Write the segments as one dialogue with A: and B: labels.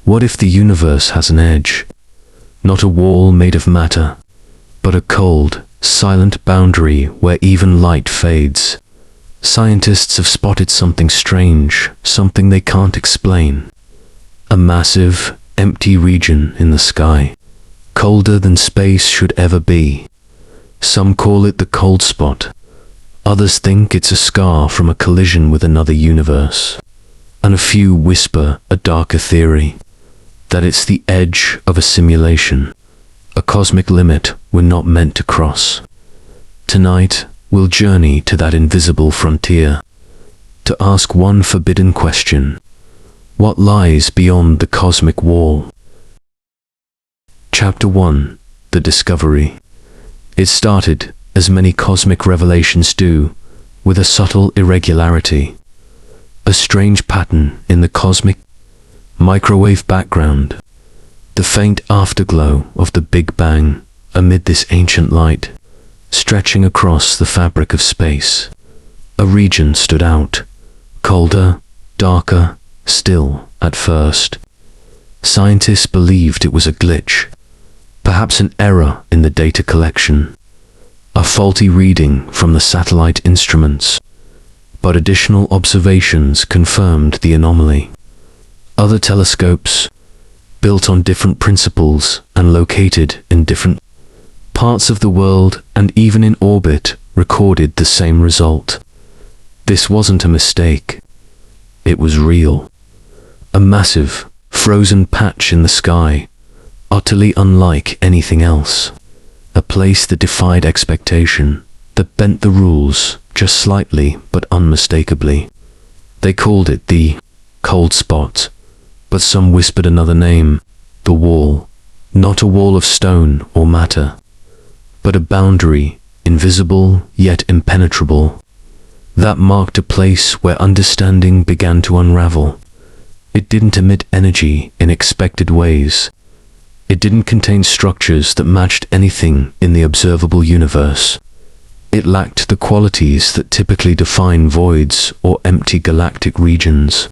A: What if the universe has an edge? Not a wall made of matter, but a cold, silent boundary where even light fades. Scientists have spotted something strange, something they can't explain. A massive, empty region in the sky, colder than space should ever be. Some call it the cold spot. Others think it's a scar from a collision with another universe. And a few whisper a darker theory, that it's the edge of a simulation, a cosmic limit we're not meant to cross. Tonight, we'll journey to that invisible frontier, to ask one forbidden question: what lies beyond the cosmic wall? Chapter 1: The Discovery. It started, as many cosmic revelations do, with a subtle irregularity. A strange pattern in the cosmic microwave background, the faint afterglow of the Big Bang amid this ancient light, stretching across the fabric of space. A region stood out, colder, darker, still at first. Scientists believed it was a glitch, perhaps an error in the data collection, a faulty reading from the satellite instruments. But additional observations confirmed the anomaly. Other telescopes, built on different principles and located in different parts of the world and even in orbit, recorded the same result. This wasn't a mistake. It was real. A massive, frozen patch in the sky, utterly unlike anything else. A place that defied expectation, that bent the rules just slightly but unmistakably. They called it the cold spot, but some whispered another name: the wall. Not a wall of stone or matter, but a boundary, invisible yet impenetrable, that marked a place where understanding began to unravel. It didn't emit energy in expected ways. It didn't contain structures that matched anything in the observable universe. It lacked the qualities that typically define voids or empty galactic regions.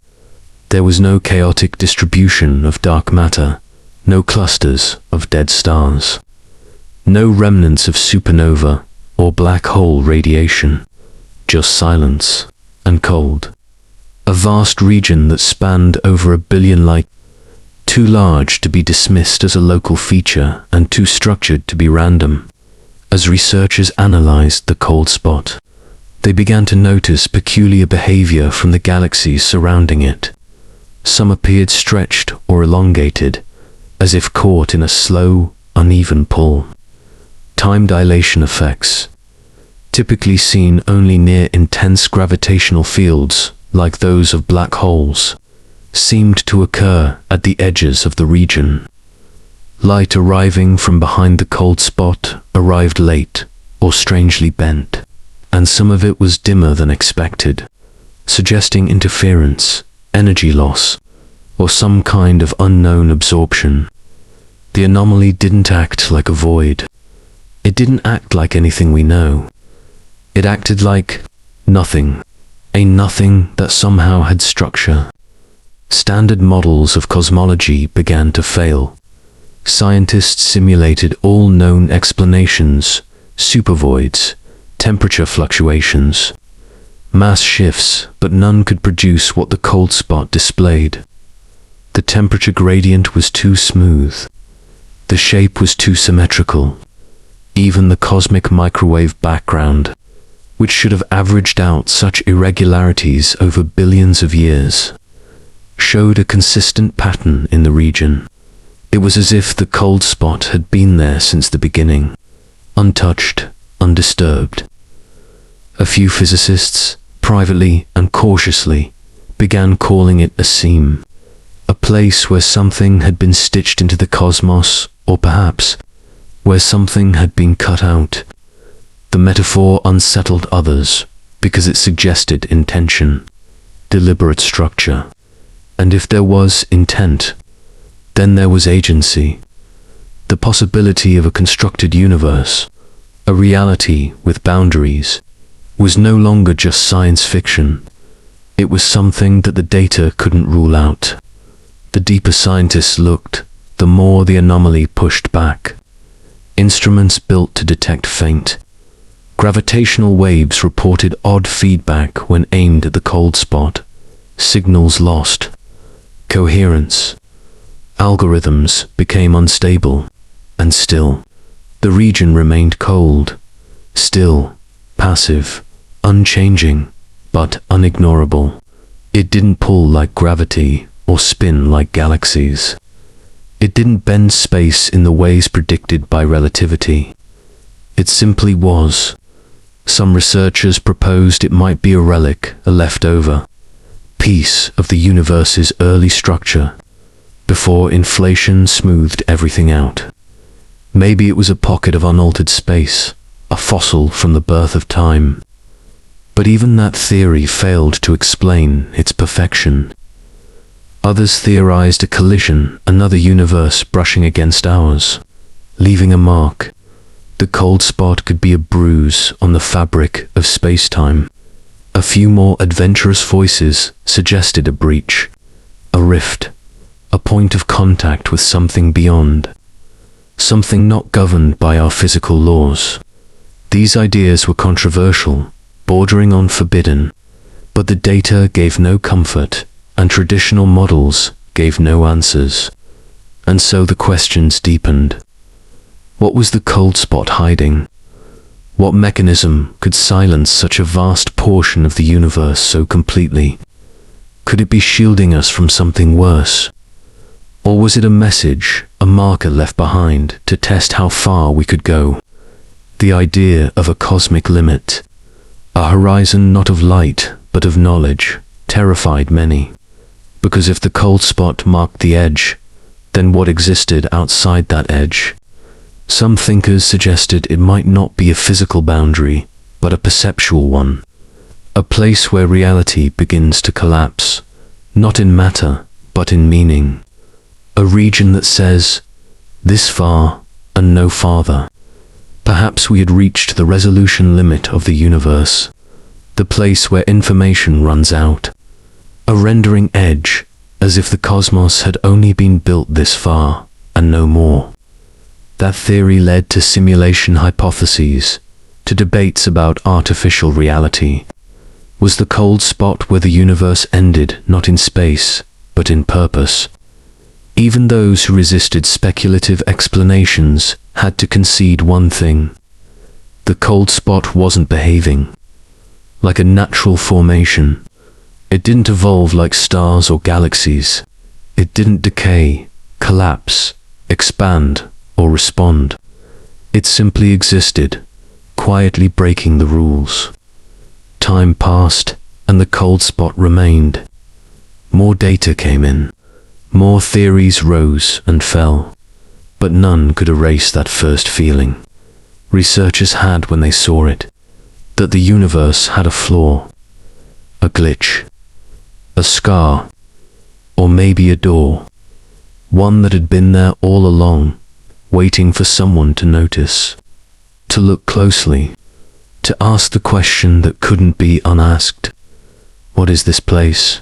A: There was no chaotic distribution of dark matter, no clusters of dead stars, no remnants of supernova or black hole radiation, just silence and cold. A vast region that spanned over 1 billion light, too large to be dismissed as a local feature and too structured to be random. As researchers analyzed the cold spot, they began to notice peculiar behavior from the galaxies surrounding it. Some appeared stretched or elongated, as if caught in a slow, uneven pull. Time dilation effects, typically seen only near intense gravitational fields like those of black holes, seemed to occur at the edges of the region. Light arriving from behind the cold spot arrived late or strangely bent, and some of it was dimmer than expected, suggesting interference, energy loss, or some kind of unknown absorption. The anomaly didn't act like a void. It didn't act like anything we know. It acted like nothing, a nothing that somehow had structure. Standard models of cosmology began to fail. Scientists simulated all known explanations: supervoids, temperature fluctuations, mass shifts, but none could produce what the cold spot displayed. The temperature gradient was too smooth. The shape was too symmetrical. Even the cosmic microwave background, which should have averaged out such irregularities over billions of years, showed a consistent pattern in the region. It was as if the cold spot had been there since the beginning, untouched, undisturbed. A few physicists, privately and cautiously, began calling it a seam, a place where something had been stitched into the cosmos, or perhaps where something had been cut out. The metaphor unsettled others because it suggested intention, deliberate structure. And if there was intent, then there was agency. The possibility of a constructed universe, a reality with boundaries, was no longer just science fiction. It was something that the data couldn't rule out. The deeper scientists looked, the more the anomaly pushed back. Instruments built to detect faint gravitational waves reported odd feedback when aimed at the cold spot. Signals lost coherence. Algorithms became unstable. And still, the region remained cold. Still, passive, unchanging, but unignorable. It didn't pull like gravity or spin like galaxies. It didn't bend space in the ways predicted by relativity. It simply was. Some researchers proposed it might be a relic, a leftover piece of the universe's early structure, before inflation smoothed everything out. Maybe it was a pocket of unaltered space, a fossil from the birth of time. But even that theory failed to explain its perfection. Others theorized a collision, another universe brushing against ours, leaving a mark. The cold spot could be a bruise on the fabric of space-time. A few more adventurous voices suggested a breach, a rift, a point of contact with something beyond, something not governed by our physical laws. These ideas were controversial, bordering on forbidden, but the data gave no comfort, and traditional models gave no answers. And so the questions deepened. What was the cold spot hiding? What mechanism could silence such a vast portion of the universe so completely? Could it be shielding us from something worse? Or was it a message, a marker left behind to test how far we could go? The idea of a cosmic limit, a horizon not of light but of knowledge, terrified many. Because if the cold spot marked the edge, then what existed outside that edge? Some thinkers suggested it might not be a physical boundary, but a perceptual one. A place where reality begins to collapse, not in matter, but in meaning. A region that says, this far and no farther. Perhaps we had reached the resolution limit of the universe, the place where information runs out. A rendering edge, as if the cosmos had only been built this far, and no more. That theory led to simulation hypotheses, to debates about artificial reality. Was the cold spot where the universe ended not in space, but in purpose? Even those who resisted speculative explanations had to concede one thing. The cold spot wasn't behaving like a natural formation. It didn't evolve like stars or galaxies. It didn't decay, collapse, expand, or respond. It simply existed, quietly breaking the rules. Time passed, and the cold spot remained. More data came in. More theories rose and fell. But none could erase that first feeling researchers had when they saw it, that the universe had a flaw, a glitch, a scar, or maybe a door, one that had been there all along, waiting for someone to notice, to look closely, to ask the question that couldn't be unasked. What is this place?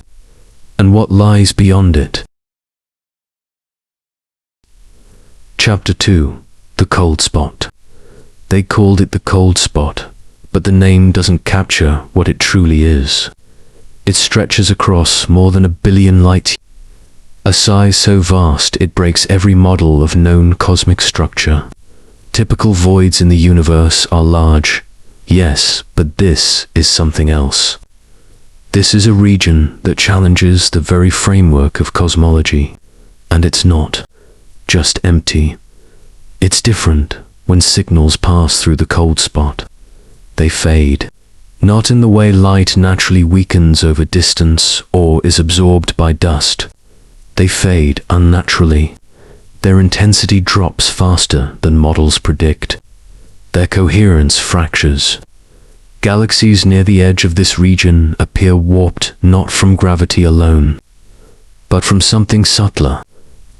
A: And what lies beyond it? Chapter 2. The Cold Spot. They called it the cold spot, but the name doesn't capture what it truly is. It stretches across more than 1 billion light years, a size so vast it breaks every model of known cosmic structure. Typical voids in the universe are large, yes, but this is something else. This is a region that challenges the very framework of cosmology, and it's not just empty. It's different. When signals pass through the cold spot, they fade. Not in the way light naturally weakens over distance or is absorbed by dust. They fade unnaturally. Their intensity drops faster than models predict. Their coherence fractures. Galaxies near the edge of this region appear warped not from gravity alone, but from something subtler.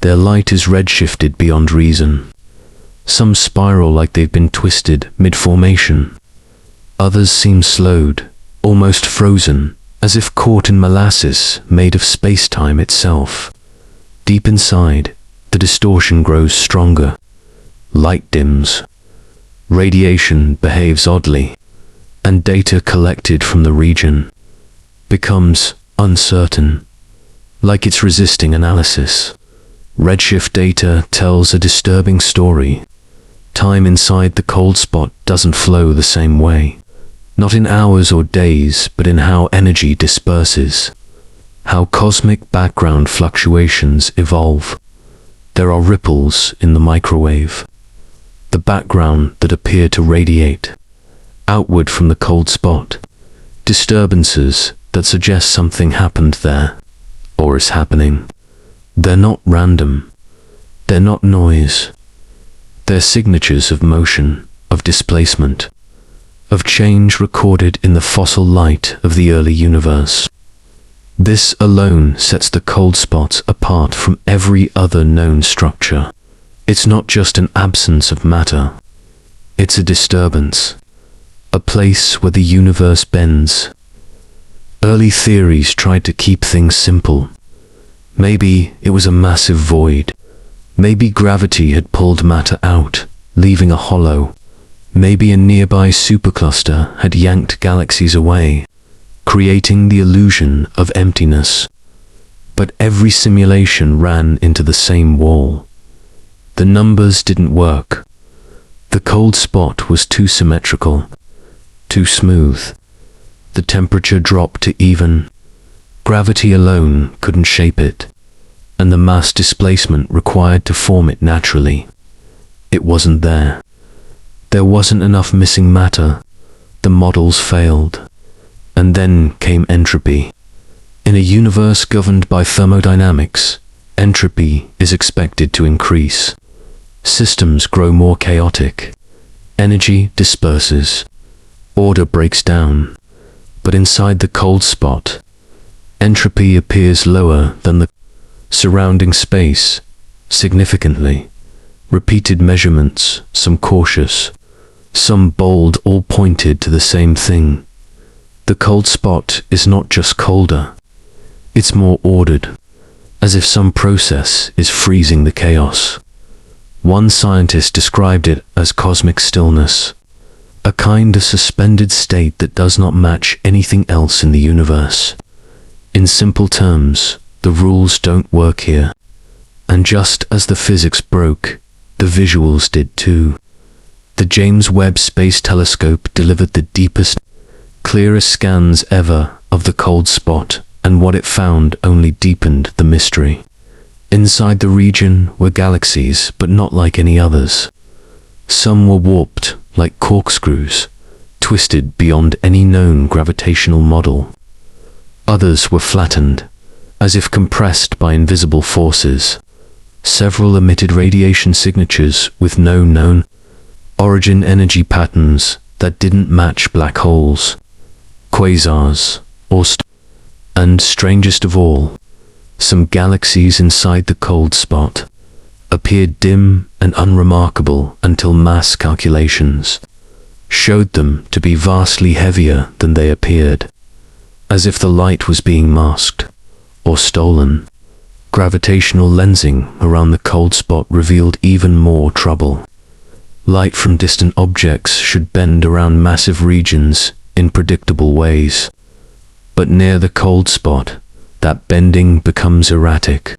A: Their light is redshifted beyond reason. Some spiral like they've been twisted mid-formation. Others seem slowed, almost frozen, as if caught in molasses made of space-time itself. Deep inside, the distortion grows stronger. Light dims. Radiation behaves oddly, and data collected from the region becomes uncertain, like it's resisting analysis. Redshift data tells a disturbing story. Time inside the cold spot doesn't flow the same way. Not in hours or days, but in how energy disperses, how cosmic background fluctuations evolve. There are ripples in the microwave, the background that appear to radiate outward from the cold spot, disturbances that suggest something happened there, or is happening. They're not random. They're not noise. They're signatures of motion, of displacement, of change recorded in the fossil light of the early universe. This alone sets the cold spot apart from every other known structure. It's not just an absence of matter. It's a disturbance, a place where the universe bends. Early theories tried to keep things simple. Maybe it was a massive void. Maybe gravity had pulled matter out, leaving a hollow. Maybe a nearby supercluster had yanked galaxies away, creating the illusion of emptiness. But every simulation ran into the same wall. The numbers didn't work. The cold spot was too symmetrical, too smooth. The temperature dropped to even. Gravity alone couldn't shape it, and the mass displacement required to form it naturally. It wasn't there. There wasn't enough missing matter. The models failed. And then came entropy. In a universe governed by thermodynamics, entropy is expected to increase. Systems grow more chaotic. Energy disperses. Order breaks down. But inside the cold spot, entropy appears lower than the surrounding space, significantly. Repeated measurements, some cautious, some bold, all pointed to the same thing. The cold spot is not just colder, it's more ordered, as if some process is freezing the chaos. One scientist described it as cosmic stillness, a kind of suspended state that does not match anything else in the universe. In simple terms, the rules don't work here. And just as the physics broke, the visuals did too. The James Webb Space Telescope delivered the deepest, clearest scans ever of the cold spot, and what it found only deepened the mystery. Inside the region were galaxies, but not like any others. Some were warped, like corkscrews, twisted beyond any known gravitational model. Others were flattened, as if compressed by invisible forces. Several emitted radiation signatures with no known origin, energy patterns that didn't match black holes, quasars, or and strangest of all, some galaxies inside the cold spot appeared dim and unremarkable until mass calculations showed them to be vastly heavier than they appeared, as if the light was being masked or stolen. Gravitational lensing around the cold spot revealed even more trouble. Light from distant objects should bend around massive regions in predictable ways. But near the cold spot, that bending becomes erratic.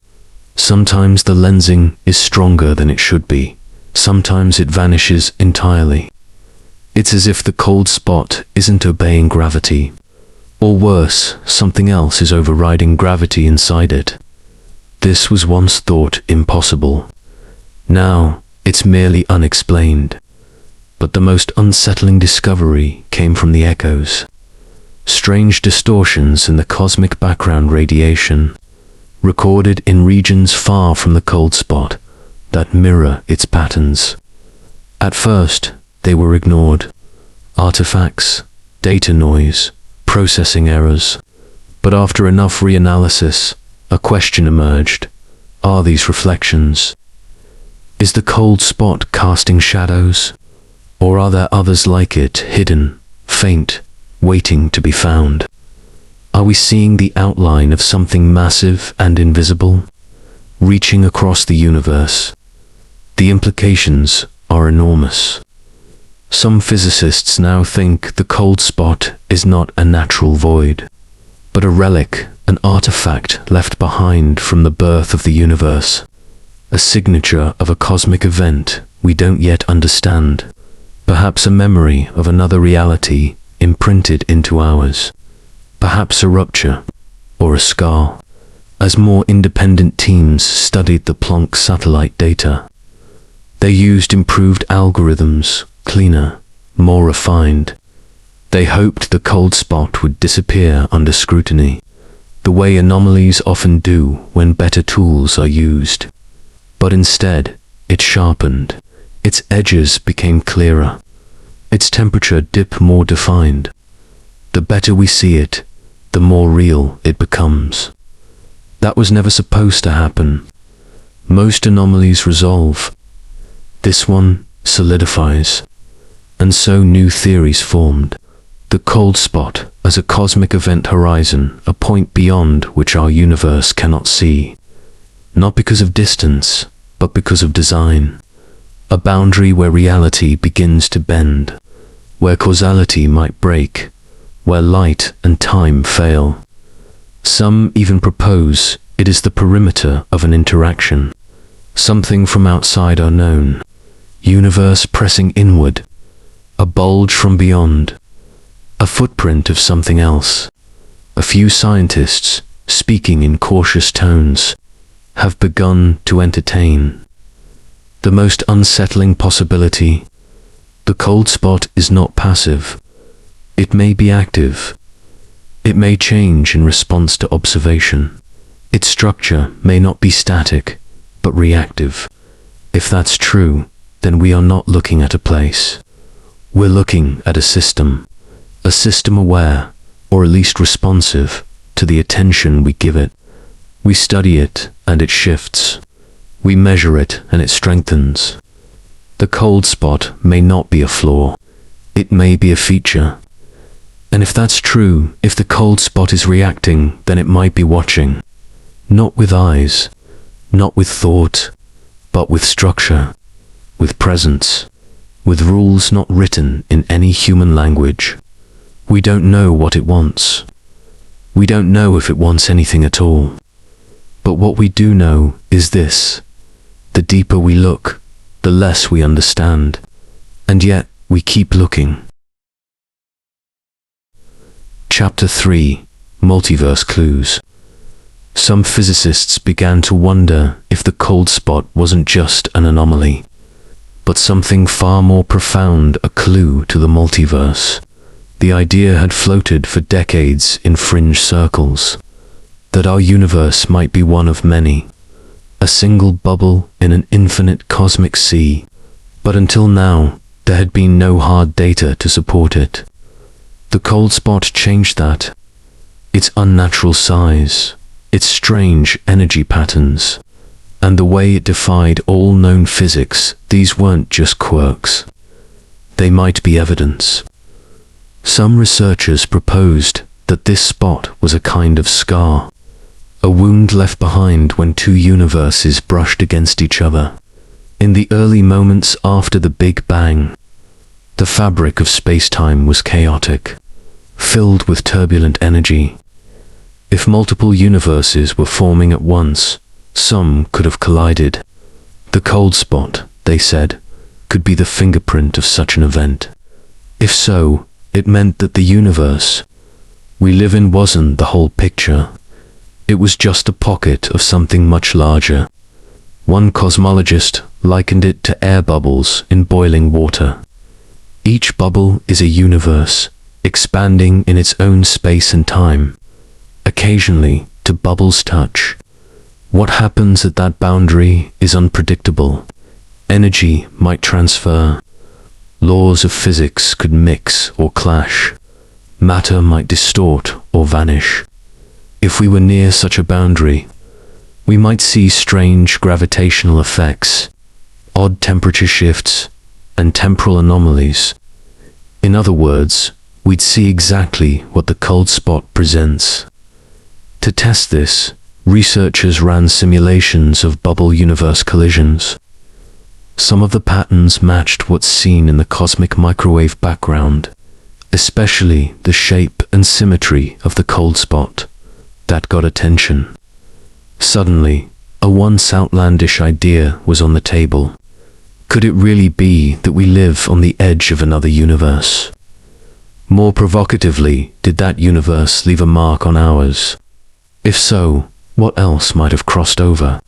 A: Sometimes the lensing is stronger than it should be. Sometimes it vanishes entirely. It's as if the cold spot isn't obeying gravity. Or worse, something else is overriding gravity inside it. This was once thought impossible. Now, it's merely unexplained. But the most unsettling discovery came from the echoes. Strange distortions in the cosmic background radiation, recorded in regions far from the cold spot, that mirror its patterns. At first, they were ignored. Artifacts, data noise, processing errors. But after enough reanalysis, a question emerged. Are these reflections? Is the cold spot casting shadows? Or are there others like it, hidden, faint, waiting to be found? Are we seeing the outline of something massive and invisible? reaching across the universe. The implications are enormous. Some physicists now think the cold spot is not a natural void, but a relic, an artifact left behind from the birth of the universe, a signature of a cosmic event we don't yet understand, perhaps a memory of another reality imprinted into ours, perhaps a rupture or a scar. As more independent teams studied the Planck satellite data, they used improved algorithms, cleaner, more refined. They hoped the cold spot would disappear under scrutiny, the way anomalies often do when better tools are used. But instead, it sharpened. Its edges became clearer. Its temperature dipped more defined. The better we see it, the more real it becomes. That was never supposed to happen. Most anomalies resolve. This one solidifies. And so new theories formed. The cold spot as a cosmic event horizon, a point beyond which our universe cannot see. Not because of distance, but because of design. A boundary where reality begins to bend, where causality might break, where light and time fail. Some even propose it is the perimeter of an interaction, something from outside our known, universe pressing inward, a bulge from beyond, a footprint of something else. A few scientists, speaking in cautious tones, have begun to entertain the most unsettling possibility. The cold spot is not passive. It may be active. It may change in response to observation. Its structure may not be static, but reactive. If that's true, then we are not looking at a place. We're looking at a system aware, or at least responsive, to the attention we give it. We study it, and it shifts. We measure it, and it strengthens. The cold spot may not be a flaw. It may be a feature. And if that's true, if the cold spot is reacting, then it might be watching. Not with eyes, not with thought, but with structure, with presence, with rules not written in any human language. We don't know what it wants. We don't know if it wants anything at all. But what we do know is this: the deeper we look, the less we understand. And yet, we keep looking. Chapter 3: Multiverse Clues. Some physicists began to wonder if the cold spot wasn't just an anomaly, but something far more profound, a clue to the multiverse. The idea had floated for decades in fringe circles, that our universe might be one of many, a single bubble in an infinite cosmic sea. But until now, there had been no hard data to support it. The cold spot changed that. Its unnatural size, its strange energy patterns, and the way it defied all known physics. These weren't just quirks. They might be evidence. Some researchers proposed that this spot was a kind of scar, a wound left behind when two universes brushed against each other. In the early moments after the Big Bang, the fabric of space-time was chaotic, filled with turbulent energy. If multiple universes were forming at once, some could have collided. The cold spot, they said, could be the fingerprint of such an event. If so, it meant that the universe we live in wasn't the whole picture. It was just a pocket of something much larger. One cosmologist likened it to air bubbles in boiling water. Each bubble is a universe, expanding in its own space and time. Occasionally, two bubbles touch. What happens at that boundary is unpredictable. Energy might transfer. Laws of physics could mix or clash. Matter might distort or vanish. If we were near such a boundary, we might see strange gravitational effects, odd temperature shifts, and temporal anomalies. In other words, we'd see exactly what the cold spot presents. To test this, researchers ran simulations of bubble universe collisions. Some of the patterns matched what's seen in the cosmic microwave background, especially the shape and symmetry of the cold spot. That got attention. Suddenly, a once outlandish idea was on the table. Could it really be that we live on the edge of another universe? More provocatively, did that universe leave a mark on ours? If so, what else might have crossed over?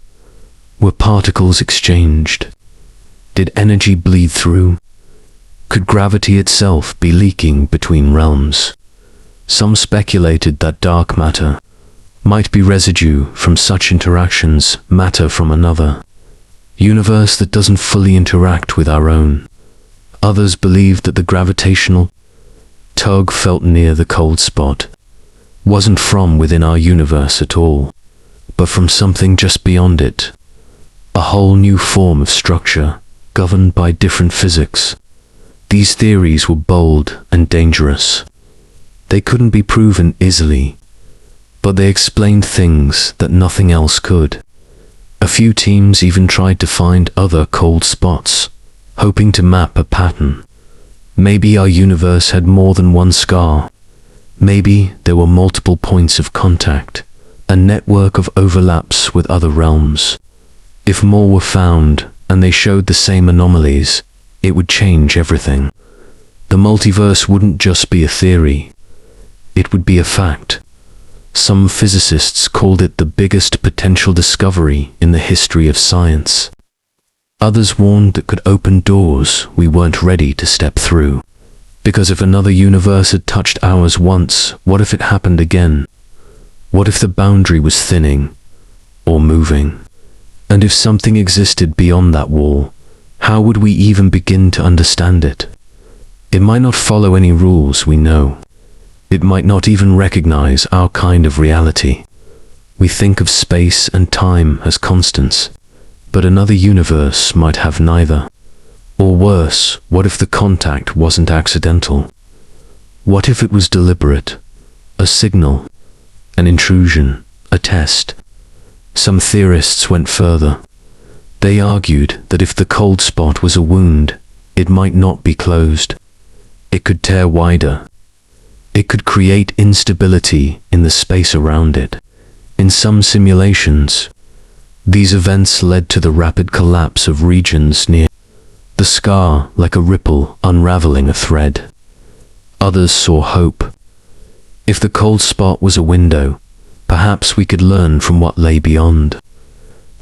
A: Were particles exchanged? Did energy bleed through? Could gravity itself be leaking between realms? Some speculated that dark matter might be residue from such interactions, matter from another universe that doesn't fully interact with our own. Others believed that the gravitational tug felt near the cold spot wasn't from within our universe at all, but from something just beyond it, a whole new form of structure governed by different physics. These theories were bold and dangerous. They couldn't be proven easily, but they explained things that nothing else could. A few teams even tried to find other cold spots, hoping to map a pattern. Maybe our universe had more than one scar. Maybe there were multiple points of contact, a network of overlaps with other realms. If more were found, and they showed the same anomalies, it would change everything. The multiverse wouldn't just be a theory. It would be a fact. Some physicists called it the biggest potential discovery in the history of science. Others warned that could open doors we weren't ready to step through. Because if another universe had touched ours once, what if it happened again? What if the boundary was thinning or moving? And if something existed beyond that wall, how would we even begin to understand it? It might not follow any rules we know. It might not even recognize our kind of reality. We think of space and time as constants, but another universe might have neither. Or worse, what if the contact wasn't accidental? What if it was deliberate? A signal, an intrusion, a test? Some theorists went further. They argued that if the cold spot was a wound, it might not be closed. It could tear wider. It could create instability in the space around it. In some simulations, these events led to the rapid collapse of regions near the scar, like a ripple unraveling a thread. Others saw hope. If the cold spot was a window, perhaps we could learn from what lay beyond.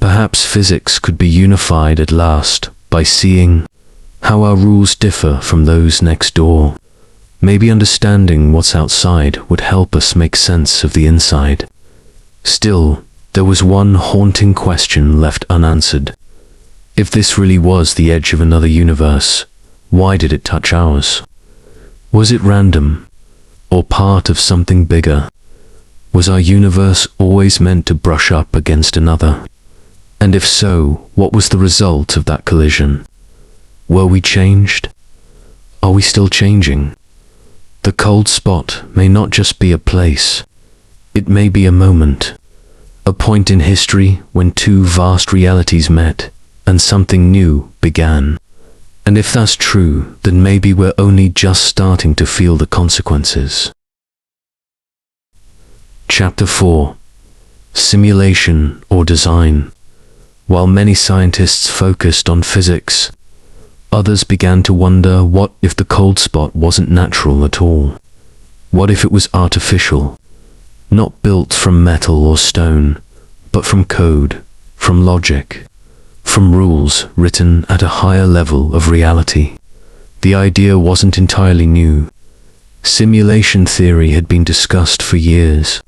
A: Perhaps physics could be unified at last by seeing how our rules differ from those next door. Maybe understanding what's outside would help us make sense of the inside. Still, there was one haunting question left unanswered. If this really was the edge of another universe, why did it touch ours? Was it random, or part of something bigger? Was our universe always meant to brush up against another? And if so, what was the result of that collision? Were we changed? Are we still changing? The cold spot may not just be a place. It may be a moment, a point in history when two vast realities met and something new began. And if that's true, then maybe we're only just starting to feel the consequences. Chapter 4. Simulation or Design. While many scientists focused on physics, others began to wonder, what if the cold spot wasn't natural at all? What if it was artificial, not built from metal or stone, but from code, from logic, from rules written at a higher level of reality? The idea wasn't entirely new. Simulation theory had been discussed for years.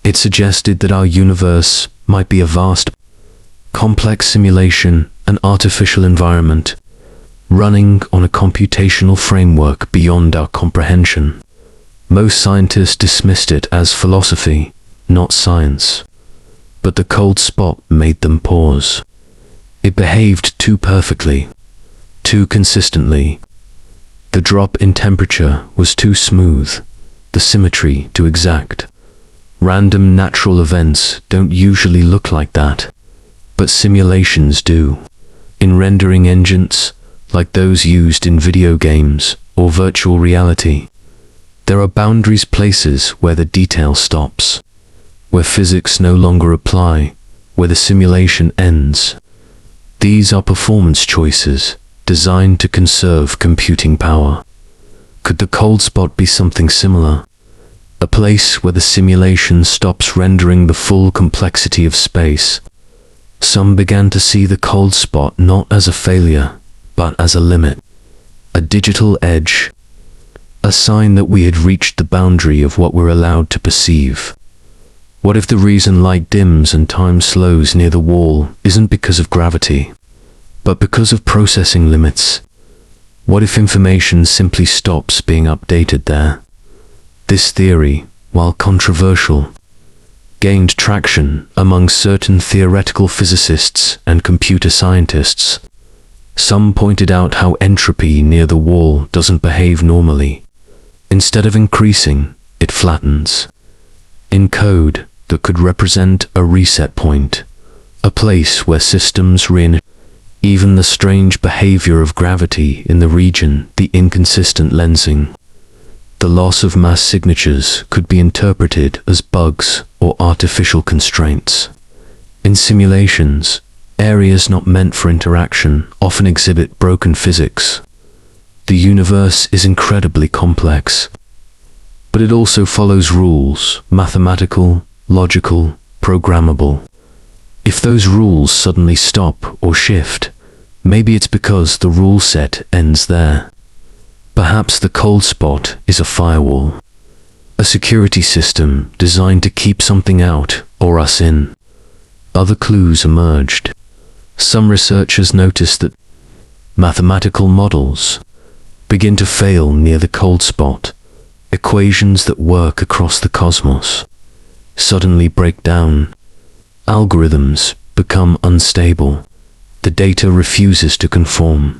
A: It suggested that our universe might be a vast, complex simulation, an artificial environment, running on a computational framework beyond our comprehension. Most scientists dismissed it as philosophy, not science. But the cold spot made them pause. It behaved too perfectly, too consistently. The drop in temperature was too smooth, the symmetry too exact. Random natural events don't usually look like that, but simulations do. In rendering engines, like those used in video games or virtual reality, there are boundaries, places where the detail stops, where physics no longer apply, where the simulation ends. These are performance choices designed to conserve computing power. Could the cold spot be something similar? A place where the simulation stops rendering the full complexity of space. Some began to see the cold spot not as a failure, but as a limit, a digital edge, a sign that we had reached the boundary of what we're allowed to perceive. What if the reason light dims and time slows near the wall isn't because of gravity, but because of processing limits? What if information simply stops being updated there? This theory, while controversial, gained traction among certain theoretical physicists and computer scientists. Some pointed out how entropy near the wall doesn't behave normally. Instead of increasing, it flattens. In code that could represent a reset point, a place where systems even the strange behavior of gravity in the region, the inconsistent lensing, the loss of mass signatures could be interpreted as bugs or artificial constraints. In simulations, areas not meant for interaction often exhibit broken physics. The universe is incredibly complex, but it also follows rules, mathematical, logical, programmable. If those rules suddenly stop or shift, maybe it's because the rule set ends there. Perhaps the cold spot is a firewall, a security system designed to keep something out or us in. Other clues emerged. Some researchers noticed that mathematical models begin to fail near the cold spot. Equations that work across the cosmos suddenly break down. Algorithms become unstable. The data refuses to conform.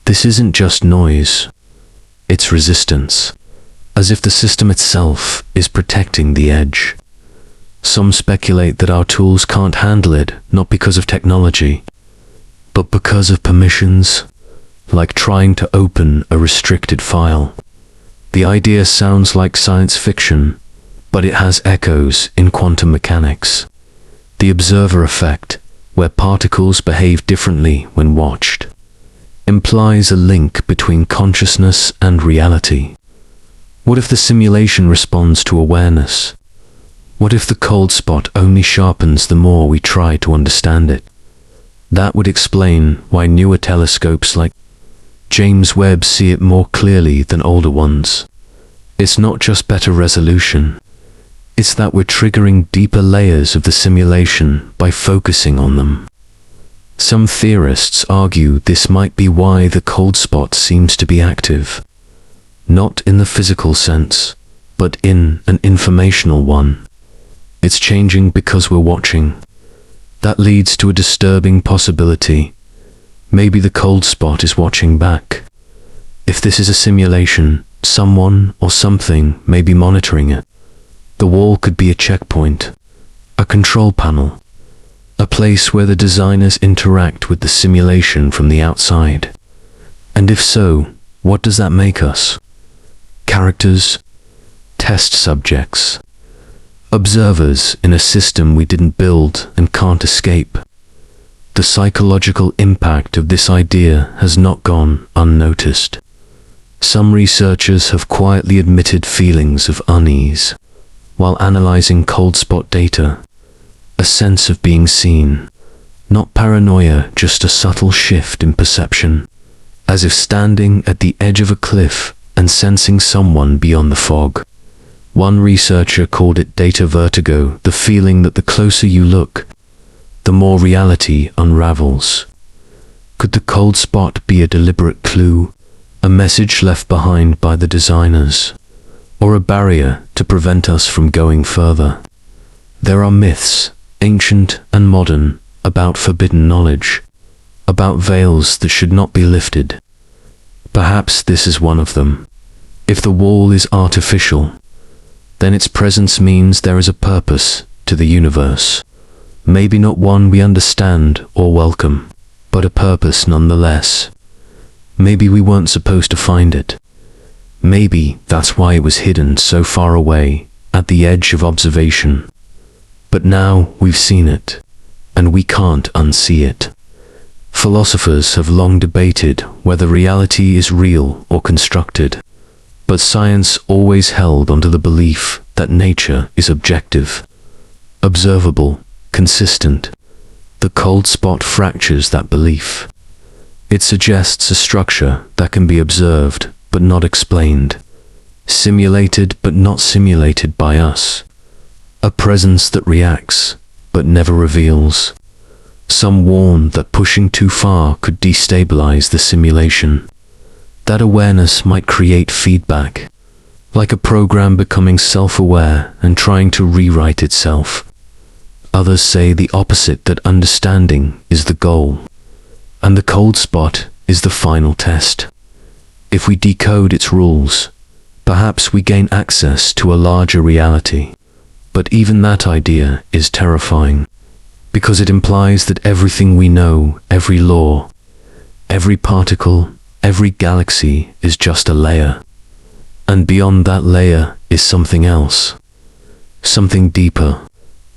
A: This isn't just noise, it's resistance, as if the system itself is protecting the edge. Some speculate that our tools can't handle it, not because of technology, but because of permissions, like trying to open a restricted file. The idea sounds like science fiction, but it has echoes in quantum mechanics. The observer effect, where particles behave differently when watched, implies a link between consciousness and reality. What if the simulation responds to awareness? What if the cold spot only sharpens the more we try to understand it? That would explain why newer telescopes like James Webb see it more clearly than older ones. It's not just better resolution. It's that we're triggering deeper layers of the simulation by focusing on them. Some theorists argue this might be why the cold spot seems to be active. Not in the physical sense, but in an informational one. It's changing because we're watching. That leads to a disturbing possibility. Maybe the cold spot is watching back. If this is a simulation, someone or something may be monitoring it. The wall could be a checkpoint, a control panel, a place where the designers interact with the simulation from the outside. And if so, what does that make us? Characters? Test subjects? Observers in a system we didn't build and can't escape? The psychological impact of this idea has not gone unnoticed. Some researchers have quietly admitted feelings of unease while analyzing cold spot data, a sense of being seen, not paranoia, just a subtle shift in perception, as if standing at the edge of a cliff and sensing someone beyond the fog. One researcher called it data vertigo, the feeling that the closer you look, the more reality unravels. Could the cold spot be a deliberate clue, a message left behind by the designers, or a barrier to prevent us from going further? There are myths, ancient and modern, about forbidden knowledge, about veils that should not be lifted. Perhaps this is one of them. If the wall is artificial, then its presence means there is a purpose to the universe. Maybe not one we understand or welcome, but a purpose nonetheless. Maybe we weren't supposed to find it. Maybe that's why it was hidden so far away, at the edge of observation. But now we've seen it, and we can't unsee it. Philosophers have long debated whether reality is real or constructed, but science always held onto the belief that nature is objective, observable, consistent. The cold spot fractures that belief. It suggests a structure that can be observed but not explained, simulated but not simulated by us, a presence that reacts but never reveals. Some warn that pushing too far could destabilize the simulation. That awareness might create feedback, like a program becoming self-aware and trying to rewrite itself. Others say the opposite, that understanding is the goal, and the cold spot is the final test. If we decode its rules, perhaps we gain access to a larger reality. But even that idea is terrifying, because it implies that everything we know, every law, every particle, every galaxy is just a layer. And beyond that layer is something else, something deeper,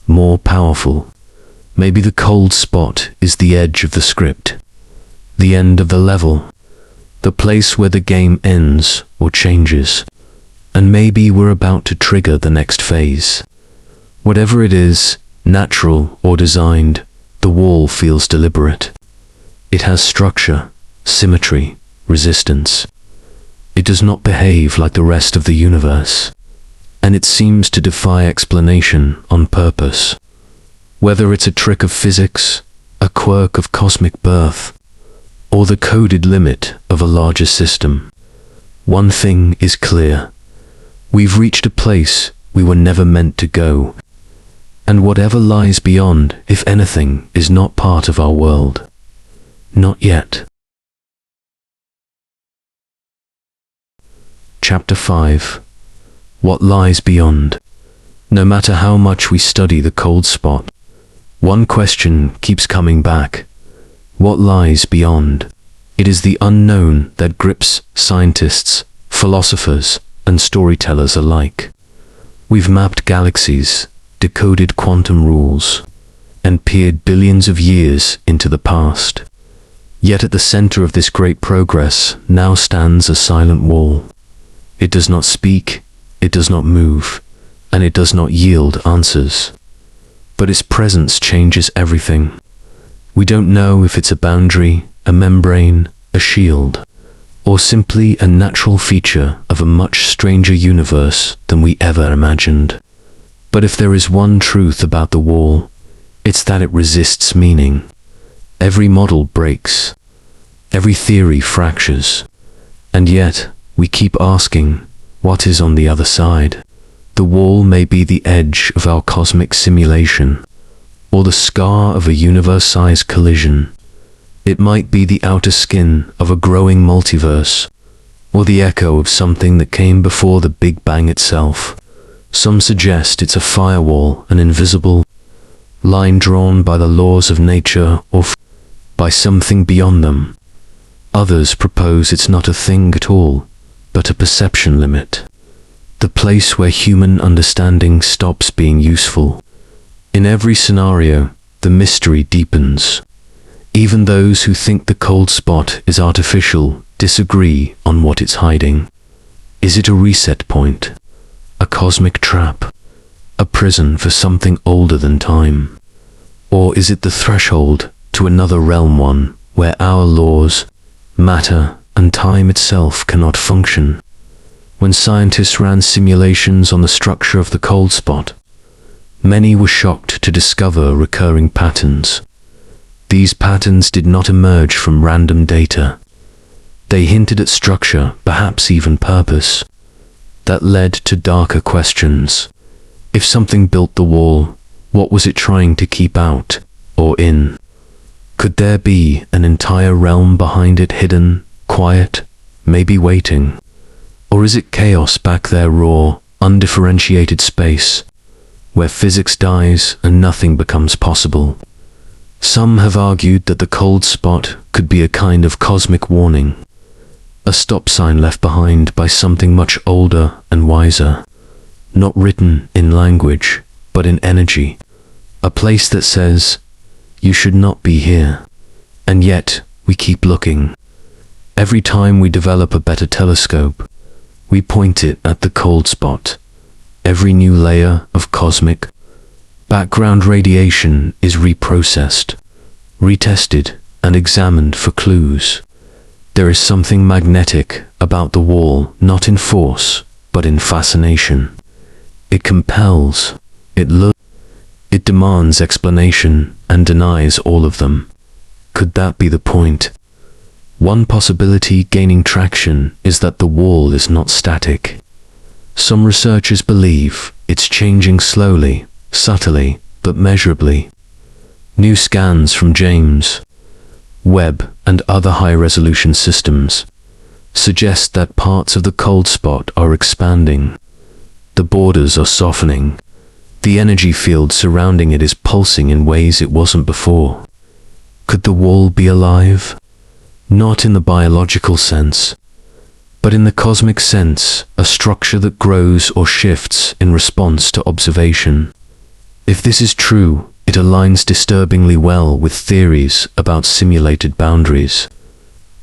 A: more powerful. Maybe the cold spot is the edge of the script, the end of the level, the place where the game ends or changes. And maybe we're about to trigger the next phase. Whatever it is, natural or designed, the wall feels deliberate. It has structure, symmetry, resistance. It does not behave like the rest of the universe, and it seems to defy explanation on purpose. Whether it's a trick of physics, a quirk of cosmic birth, or the coded limit of a larger system, one thing is clear. We've reached a place we were never meant to go, and whatever lies beyond, if anything, is not part of our world. Not yet. Chapter 5. What lies beyond? No matter how much we study the cold spot, one question keeps coming back. What lies beyond? It is the unknown that grips scientists, philosophers, and storytellers alike. We've mapped galaxies, decoded quantum rules, and peered billions of years into the past. Yet at the center of this great progress now stands a silent wall. It does not speak, it does not move, and it does not yield answers. But its presence changes everything. We don't know if it's a boundary, a membrane, a shield, or simply a natural feature of a much stranger universe than we ever imagined. But if there is one truth about the wall, it's that it resists meaning. Every model breaks, every theory fractures, and yet we keep asking, what is on the other side? The wall may be the edge of our cosmic simulation, or the scar of a universe-sized collision. It might be the outer skin of a growing multiverse, or the echo of something that came before the Big Bang itself. Some suggest it's a firewall, an invisible line drawn by the laws of nature or by something beyond them. Others propose it's not a thing at all, but a perception limit, the place where human understanding stops being useful. In every scenario, the mystery deepens. Even those who think the cold spot is artificial disagree on what it's hiding. Is it a reset point? A cosmic trap? A prison for something older than time? Or is it the threshold to another realm, one where our laws, matter, and time itself cannot function? When scientists ran simulations on the structure of the cold spot, many were shocked to discover recurring patterns. These patterns did not emerge from random data. They hinted at structure, perhaps even purpose, that led to darker questions. If something built the wall, what was it trying to keep out or in? Could there be an entire realm behind it, hidden, quiet, maybe waiting? Or is it chaos back there, raw, undifferentiated space, where physics dies and nothing becomes possible. Some have argued that the cold spot could be a kind of cosmic warning, a stop sign left behind by something much older and wiser, not written in language, but in energy, a place that says, you should not be here. And yet, we keep looking. Every time we develop a better telescope, we point it at the cold spot. Every new layer of cosmic background radiation is reprocessed, retested, and examined for clues. There is something magnetic about the wall, not in force, but in fascination. It compels, it lures, it demands explanation and denies all of them. Could that be the point? One possibility gaining traction is that the wall is not static. Some researchers believe it's changing slowly, subtly, but measurably. New scans from James Webb and other high-resolution systems suggest that parts of the cold spot are expanding. The borders are softening. The energy field surrounding it is pulsing in ways it wasn't before. Could the wall be alive? Not in the biological sense, but in the cosmic sense, a structure that grows or shifts in response to observation. If this is true, it aligns disturbingly well with theories about simulated boundaries.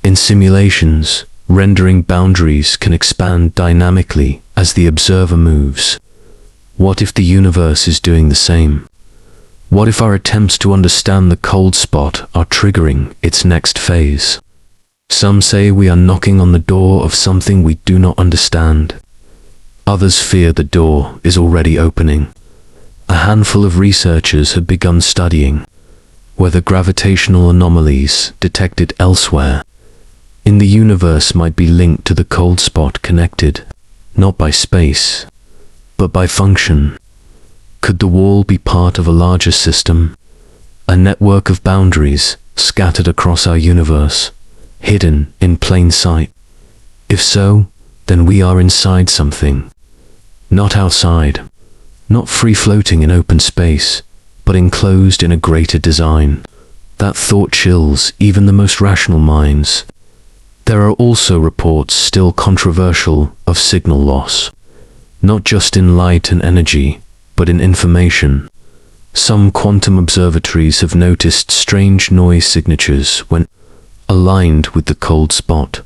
A: In simulations, rendering boundaries can expand dynamically as the observer moves. What if the universe is doing the same? What if our attempts to understand the cold spot are triggering its next phase? Some say we are knocking on the door of something we do not understand. Others fear the door is already opening. A handful of researchers have begun studying whether gravitational anomalies detected elsewhere in the universe might be linked to the cold spot, connected, not by space, but by function. Could the wall be part of a larger system, a network of boundaries scattered across our universe, hidden in plain sight? If so, then we are inside something, not outside, not free-floating in open space, but enclosed in a greater design. That thought chills even the most rational minds. There are also reports, still controversial, of signal loss, not just in light and energy, but in information. Some quantum observatories have noticed strange noise signatures when aligned with the cold spot,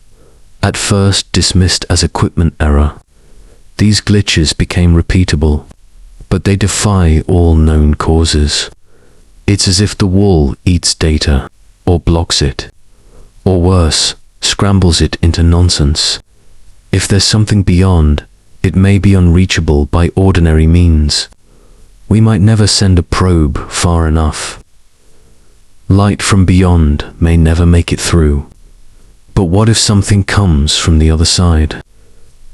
A: at first dismissed as equipment error. These glitches became repeatable, but they defy all known causes. It's as if the wall eats data, or blocks it, or worse, scrambles it into nonsense. If there's something beyond, it may be unreachable by ordinary means. We might never send a probe far enough. Light from beyond may never make it through. But what if something comes from the other side?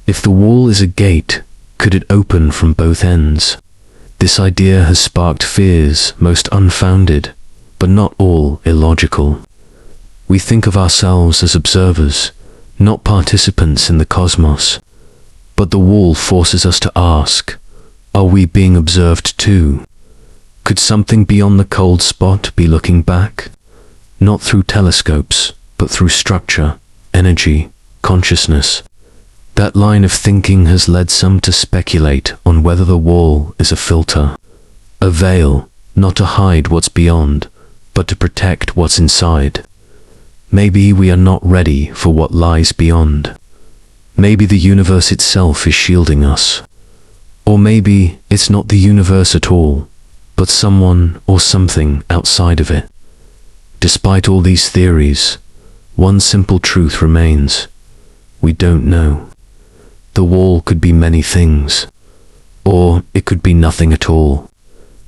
A: If the wall is a gate, could it open from both ends? This idea has sparked fears, most unfounded, but not all illogical. We think of ourselves as observers, not participants in the cosmos. But the wall forces us to ask, are we being observed too? Could something beyond the cold spot be looking back? Not through telescopes, but through structure, energy, consciousness. That line of thinking has led some to speculate on whether the wall is a filter, a veil, not to hide what's beyond, but to protect what's inside. Maybe we are not ready for what lies beyond. Maybe the universe itself is shielding us. Or maybe it's not the universe at all, but someone or something outside of it. Despite all these theories, one simple truth remains. We don't know. The wall could be many things, or it could be nothing at all.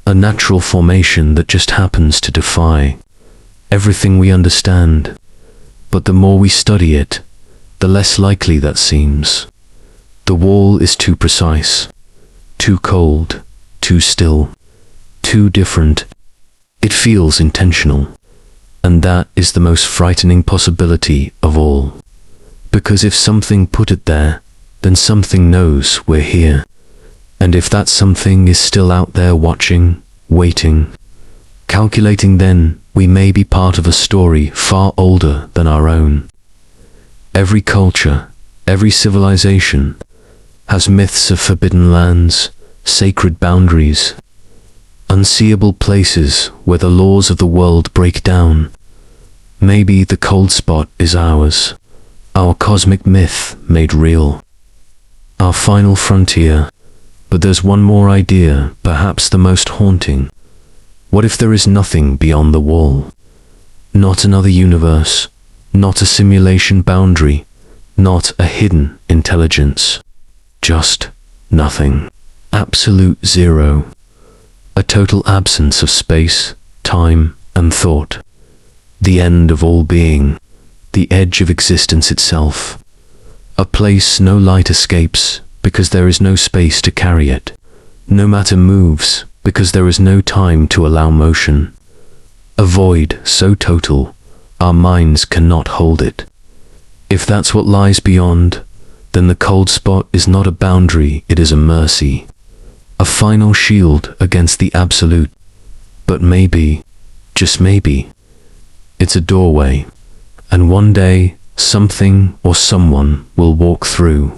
A: A natural formation that just happens to defy everything we understand. But the more we study it, the less likely that seems. The wall is too precise, too cold, too still, too different. It feels intentional, and that is the most frightening possibility of all. Because if something put it there, then something knows we're here. And if that something is still out there watching, waiting, calculating, then we may be part of a story far older than our own. Every culture, every civilization, has myths of forbidden lands, sacred boundaries, unseeable places where the laws of the world break down. Maybe the cold spot is ours, our cosmic myth made real, our final frontier. But there's one more idea, perhaps the most haunting. What if there is nothing beyond the wall? Not another universe, not a simulation boundary, not a hidden intelligence. Just nothing. Absolute zero. A total absence of space, time, and thought. The end of all being. The edge of existence itself. A place no light escapes, because there is no space to carry it. No matter moves, because there is no time to allow motion. A void so total, our minds cannot hold it. If that's what lies beyond, then the cold spot is not a boundary, it is a mercy. A final shield against the absolute. But maybe, just maybe, it's a doorway, and one day, something or someone will walk through.